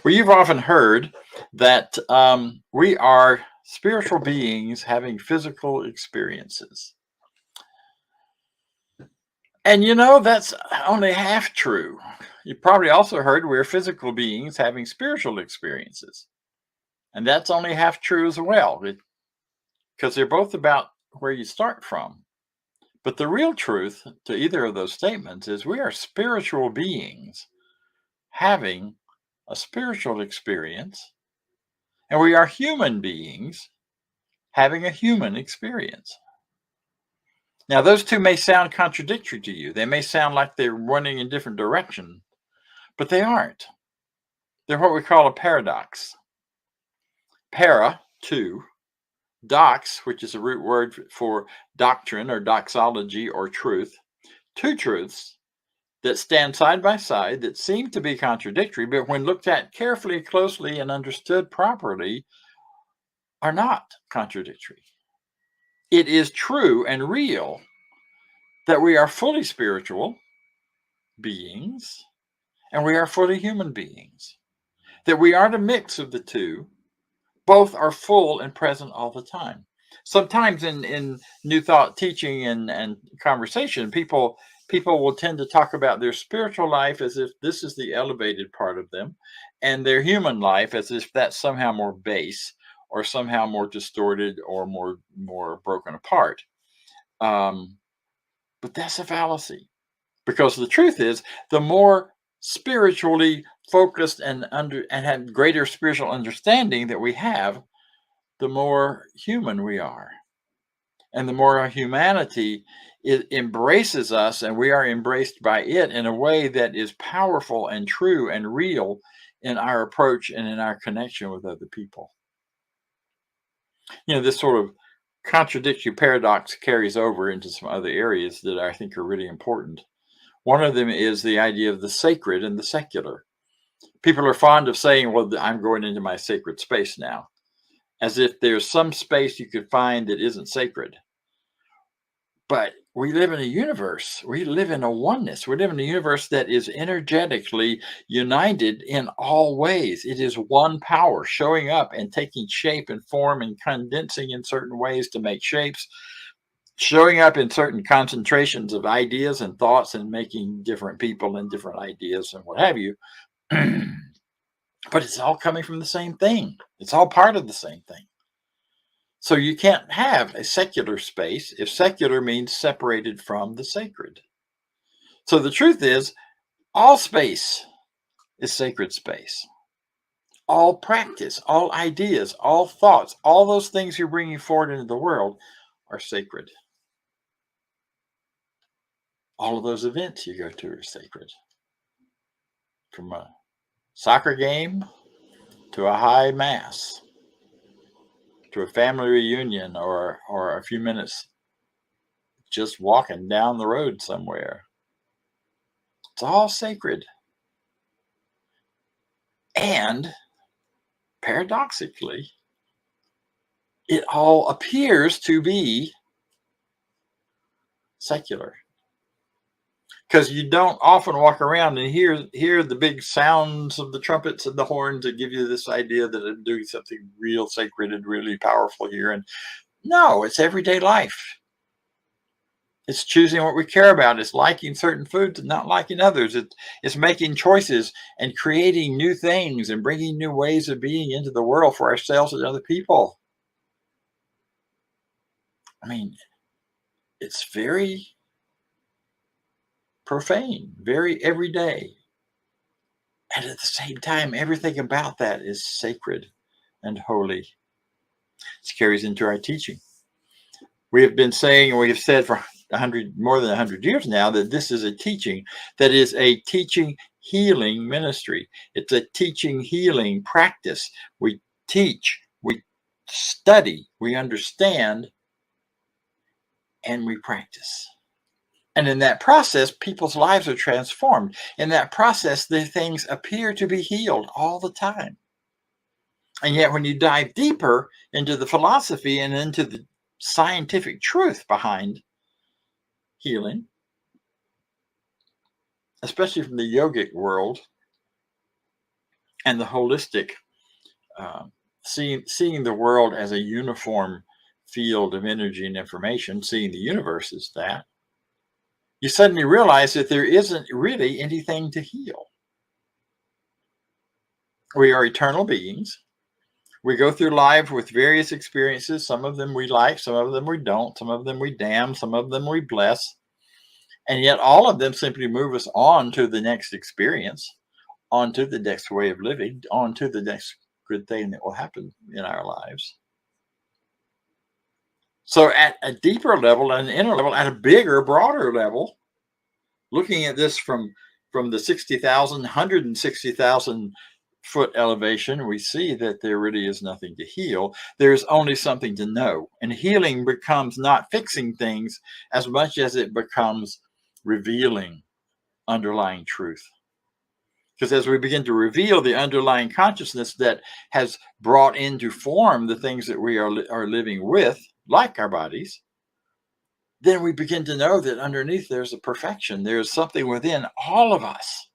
Well, you've often heard that we are spiritual beings having physical experiences. And that's only half true. You probably also heard we're physical beings having spiritual experiences. And that's only half true as well, because they're both about where you start from. But the real truth to either of those statements is we are spiritual beings having a spiritual experience, and we are human beings having a human experience. Now, those two may sound contradictory to you. They may sound like they're running in different directions, but they aren't. They're what we call a paradox. Para, two, dox, which is a root word for doctrine or doxology or truth, two truths that stand side by side that seem to be contradictory, but when looked at carefully, closely, and understood properly, are not contradictory. It is true and real that we are fully spiritual beings and we are fully human beings, that we aren't a mix of the two. Both are full and present all the time. Sometimes in New Thought teaching and conversation, people will tend to talk about their spiritual life as if this is the elevated part of them, and their human life as if that's somehow more base or somehow more distorted or more broken apart. But that's a fallacy, because the truth is, the more spiritually focused and have greater spiritual understanding that we have, the more human we are, and the more our humanity it embraces us, and we are embraced by it in a way that is powerful and true and real in our approach and in our connection with other people. This sort of contradictory paradox carries over into some other areas that I think are really important. One of them is the idea of the sacred and the secular. People are fond of saying, well, I'm going into my sacred space now, as if there's some space you could find that isn't sacred. But we live in a universe. We live in a oneness. We live in a universe that is energetically united in all ways. It is one power showing up and taking shape and form and condensing in certain ways to make shapes, showing up in certain concentrations of ideas and thoughts and making different people and different ideas and what have you. But it's all coming from the same thing. It's all part of the same thing. So you can't have a secular space if secular means separated from the sacred. So the truth is, all space is sacred space. All practice, all ideas, all thoughts, all those things you're bringing forward into the world are sacred. All of those events you go to are sacred. From a soccer game to a high mass, to a family reunion, or a few minutes just walking down the road somewhere. It's all sacred. And paradoxically, it all appears to be secular. Because you don't often walk around and hear the big sounds of the trumpets and the horns that give you this idea that I'm doing something real sacred and really powerful here. And no, it's everyday life. It's choosing what we care about. It's liking certain foods and not liking others. It's making choices and creating new things and bringing new ways of being into the world for ourselves and other people. I mean, it's very profane, very everyday. And at the same time, everything about that is sacred and holy. This carries into our teaching. We have been saying, and we have said for more than 100 years now, that this is a teaching that is a teaching healing ministry. It's a teaching healing practice. We teach, we study, we understand, and we practice. And in that process, people's lives are transformed. In that process, the things appear to be healed all the time. And yet, when you dive deeper into the philosophy and into the scientific truth behind healing, especially from the yogic world, and the holistic, seeing the world as a uniform field of energy and information, seeing the universe as that, you suddenly realize that there isn't really anything to heal. We are eternal beings. We go through life with various experiences. Some of them we like, some of them we don't, some of them we damn, some of them we bless. And yet all of them simply move us on to the next experience, on to the next way of living, on to the next good thing that will happen in our lives. So at a deeper level, at an inner level, at a bigger, broader level, looking at this from the 60,000, 160,000 foot elevation, we see that there really is nothing to heal. There's only something to know. And healing becomes not fixing things as much as it becomes revealing underlying truth. Because as we begin to reveal the underlying consciousness that has brought into form the things that we are living with, like our bodies, then we begin to know that underneath there's a perfection. There's something within all of us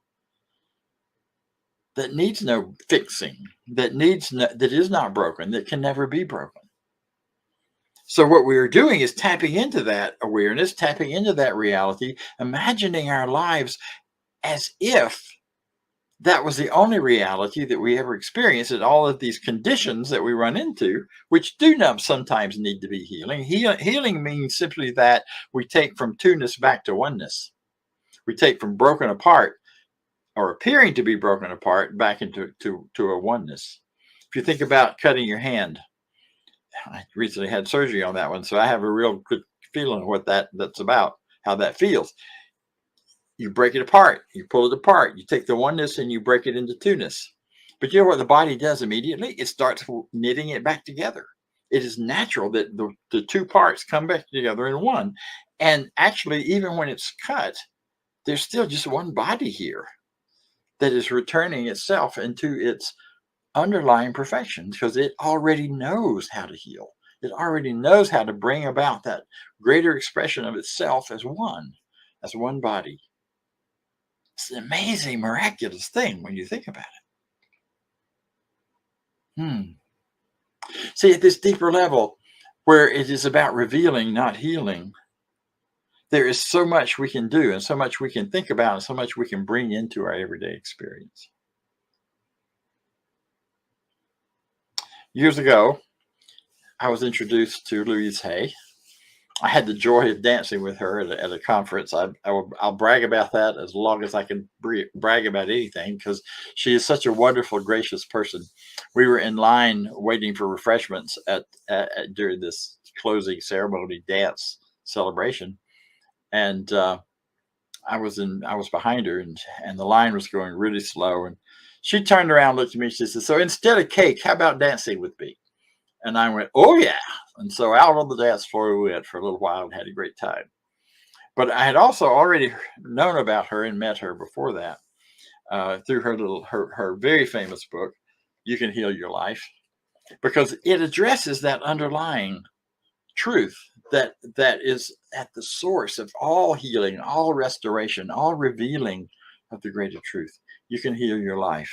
that needs no fixing, that is not broken, that can never be broken. So what we are doing is tapping into that awareness, tapping into that reality, imagining our lives as if that was the only reality that we ever experienced, and all of these conditions that we run into, which do not sometimes need to be healing. Healing means simply that we take from two-ness back to oneness. We take from broken apart, or appearing to be broken apart, back into a oneness. If you think about cutting your hand, I recently had surgery on that one, so I have a real good feeling of what that's about, how that feels. You break it apart, you pull it apart, you take the oneness and you break it into two-ness. But you know what the body does immediately? It starts knitting it back together. It is natural that the two parts come back together in one. And actually, even when it's cut, there's still just one body here that is returning itself into its underlying perfection, because it already knows how to heal. It already knows how to bring about that greater expression of itself as one body. It's an amazing, miraculous thing when you think about it. See, at this deeper level, where it is about revealing, not healing, there is so much we can do, and so much we can think about, and so much we can bring into our everyday experience. Years ago, I was introduced to Louise Hay. I had the joy of dancing with her at a conference. I'll brag about that as long as I can brag about anything, because she is such a wonderful, gracious person. We were in line waiting for refreshments during this closing ceremony dance celebration, and I was behind her, and the line was going really slow. And she turned around, looked at me, she said, "So instead of cake, how about dancing with me?" And I went, "Oh yeah." And so out on the dance floor we went for a little while and had a great time. But I had also already known about her and met her before that, through her very famous book, You Can Heal Your Life, because it addresses that underlying truth that is at the source of all healing, all restoration, all revealing of the greater truth. You can heal your life.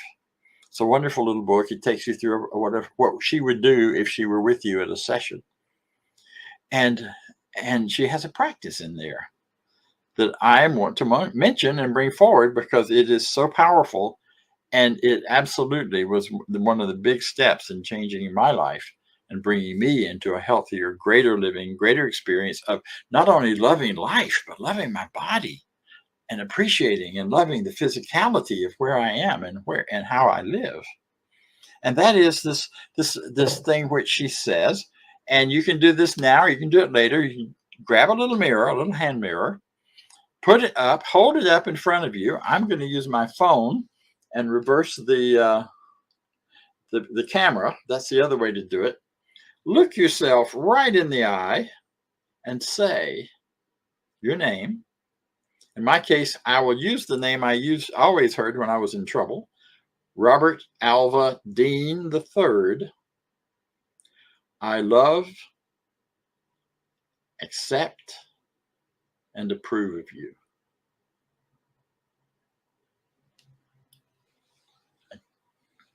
It's a wonderful little book. It takes you through what she would do if she were with you at a session. And she has a practice in there that I want to mention and bring forward, because it is so powerful, and it absolutely was one of the big steps in changing my life and bringing me into a healthier, greater living, greater experience of not only loving life, but loving my body, and appreciating and loving the physicality of where I am and how I live. And that is this thing which she says, and you can do this now, or you can do it later. You can grab a little mirror, a little hand mirror, put it up, hold it up in front of you. I'm going to use my phone and reverse the camera. That's the other way to do it. Look yourself right in the eye and say your name. In my case, I will use the name I always heard when I was in trouble: Robert Alva Deen III. I love, accept, and approve of you.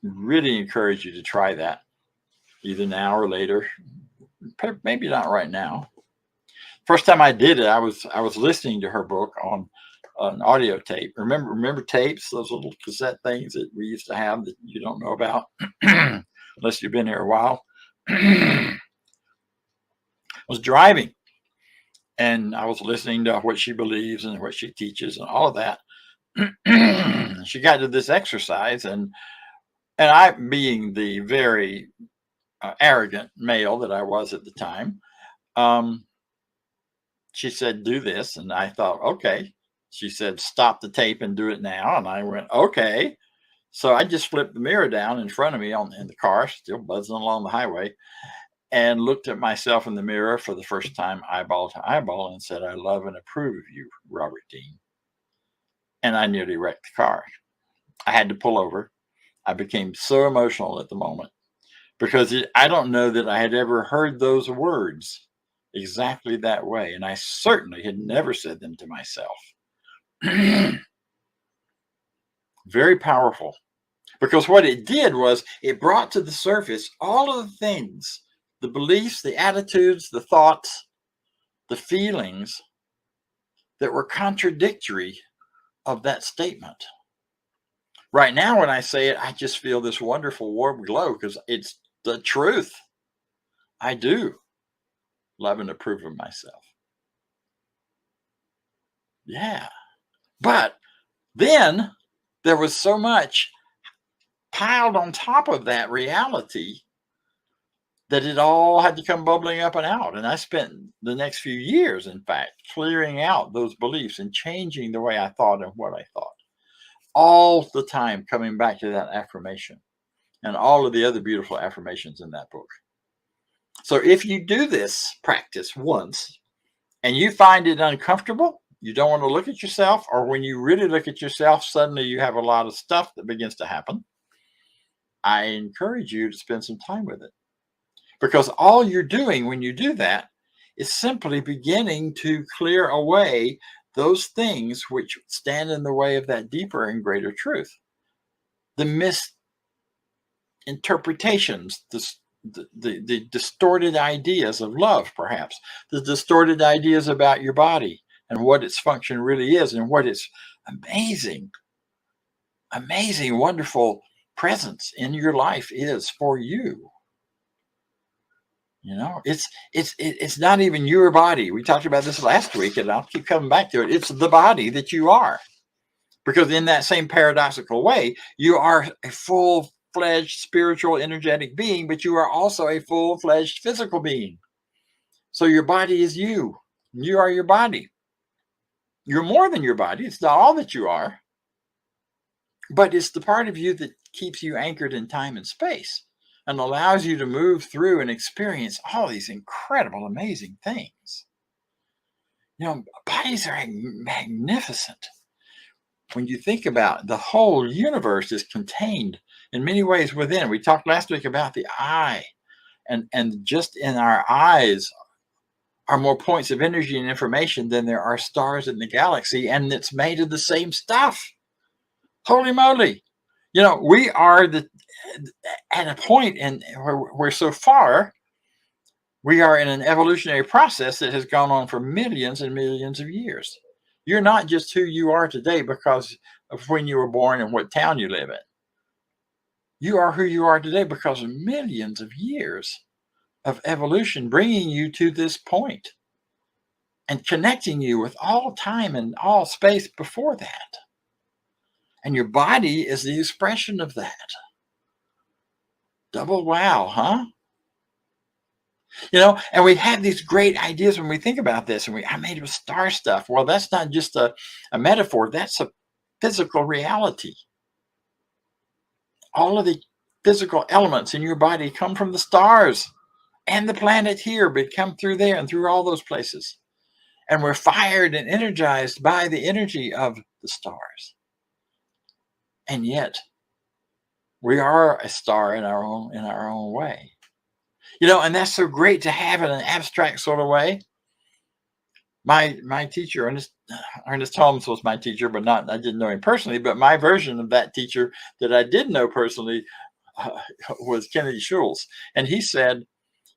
really encourage you to try that either now or later. Maybe not right now. First time I did it, I was listening to her book on an audio tape. Remember tapes, those little cassette things that we used to have that you don't know about unless you've been here a while. I was driving and I was listening to what she believes and what she teaches and all of that. She got to this exercise, and I, being the very arrogant male that I was at the time, she said, do this. And I thought, okay. She said, stop the tape and do it now. And I went, okay. So I just flipped the mirror down in front of me in the car, still buzzing along the highway, and looked at myself in the mirror for the first time, eyeball to eyeball, and said, I love and approve of you, Robert Deen. And I nearly wrecked the car. I had to pull over. I became so emotional at the moment because I don't know that I had ever heard those words exactly that way. And I certainly had never said them to myself. Very powerful, because what it did was it brought to the surface all of the things, the beliefs, the attitudes, the thoughts, the feelings that were contradictory of that statement. Right now, when I say it, I just feel this wonderful warm glow because it's the truth. I do love and approve of myself. Yeah. But then there was so much piled on top of that reality that it all had to come bubbling up and out. And I spent the next few years, in fact, clearing out those beliefs and changing the way I thought and what I thought. All the time coming back to that affirmation and all of the other beautiful affirmations in that book. So if you do this practice once and you find it uncomfortable, you don't want to look at yourself, or when you really look at yourself, suddenly you have a lot of stuff that begins to happen, I encourage you to spend some time with it. Because all you're doing when you do that is simply beginning to clear away those things which stand in the way of that deeper and greater truth. The misinterpretations, the distorted ideas of love, perhaps, the distorted ideas about your body and what its function really is and what its amazing, wonderful presence in your life is for you. You know, it's not even your body. We talked about this last week, and I'll keep coming back to it. It's the body that you are. Because in that same paradoxical way, you are a full-fledged spiritual, energetic being, but you are also a full-fledged physical being. So your body is you. You are your body. You're more than your body. It's not all that you are. But it's the part of you that keeps you anchored in time and space and allows you to move through and experience all these incredible, amazing things. You know, bodies are magnificent. When you think about it, the whole universe is contained in many ways within. We talked last week about the eye, and just in our eyes are more points of energy and information than there are stars in the galaxy, and it's made of the same stuff. Holy moly. You know, we are at a point where so far we are in an evolutionary process that has gone on for millions and millions of years. You're not just who you are today because of when you were born and what town you live in. You are who you are today because of millions of years of evolution bringing you to this point and connecting you with all time and all space before that. And your body is the expression of that. Double wow, huh? You know, and we have these great ideas when we think about this, and I made it with star stuff. Well, that's not just a metaphor, that's a physical reality. All of the physical elements in your body come from the stars and the planet here, but come through there and through all those places. And we're fired and energized by the energy of the stars. And yet, we are a star in our own way. You know, and that's so great to have in an abstract sort of way. My teacher, Ernest Holmes, was my teacher, but I didn't know him personally. But my version of that teacher that I did know personally uh, was Kennedy Schultz. And he said,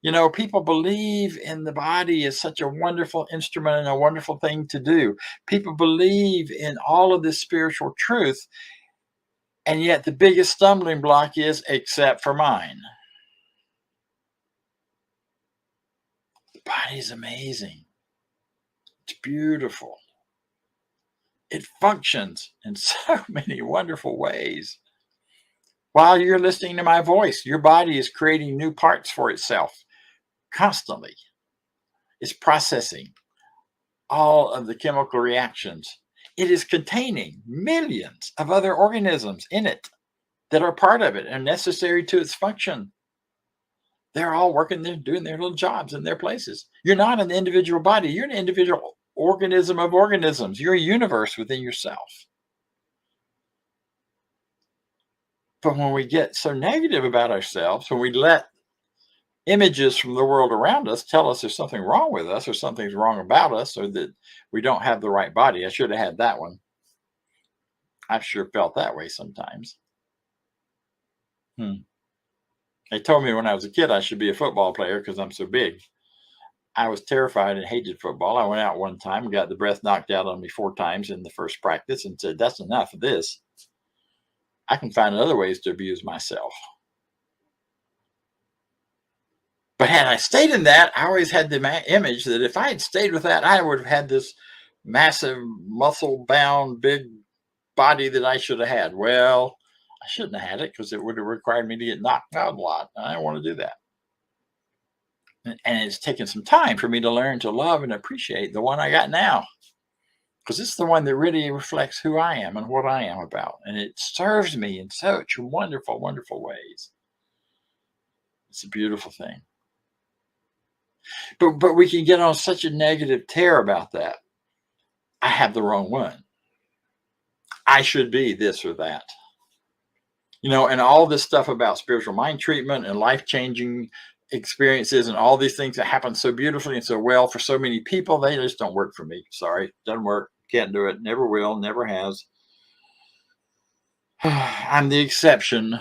you know, people believe in the body as such a wonderful instrument and a wonderful thing to do. People believe in all of this spiritual truth. And yet the biggest stumbling block is, except for mine. The body is amazing. It's beautiful. It functions in so many wonderful ways. While you're listening to my voice, your body is creating new parts for itself constantly. It's processing all of the chemical reactions. It is containing millions of other organisms in it that are part of it and necessary to its function. They're all working there, doing their little jobs in their places. You're not an individual body. You're an individual organism of organisms. You're a universe within yourself. But when we get so negative about ourselves, when we let images from the world around us tell us there's something wrong with us or something's wrong about us or that we don't have the right body. I should have had that one. I've sure felt that way sometimes. They told me when I was a kid I should be a football player because I'm so big. I was terrified and hated football. I went out one time and got the breath knocked out on me 4 times in the first practice and said, that's enough of this. I can find other ways to abuse myself. But had I stayed in that, I always had the image that if I had stayed with that, I would have had this massive, muscle-bound, big body that I should have had. Well, I shouldn't have had it because it would have required me to get knocked out a lot. I don't want to do that. And it's taken some time for me to learn to love and appreciate the one I got now. Because it's the one that really reflects who I am and what I am about. And it serves me in such wonderful, wonderful ways. It's a beautiful thing. But we can get on such a negative tear about that. I have the wrong one. I should be this or that. You know, and all this stuff about spiritual mind treatment and life-changing experiences and all these things that happen so beautifully and so well for so many people, they just don't work for me. Sorry, doesn't work. Can't do it. Never will. Never has. I'm the exception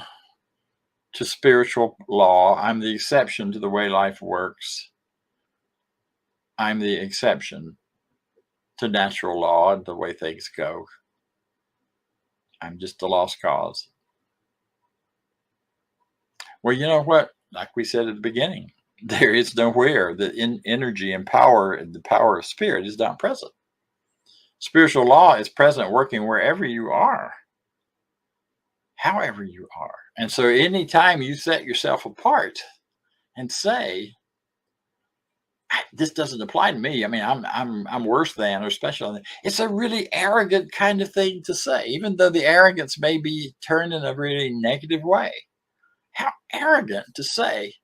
to spiritual law. I'm the exception to the way life works. I'm the exception to natural law and the way things go. I'm just a lost cause. Well, you know what? Like we said at the beginning, there is nowhere that energy and power and the power of spirit is not present. Spiritual law is present, working wherever you are, however you are. And so anytime you set yourself apart and say, this doesn't apply to me. I mean, I'm worse than or special than. It's a really arrogant kind of thing to say, even though the arrogance may be turned in a really negative way. How arrogant to say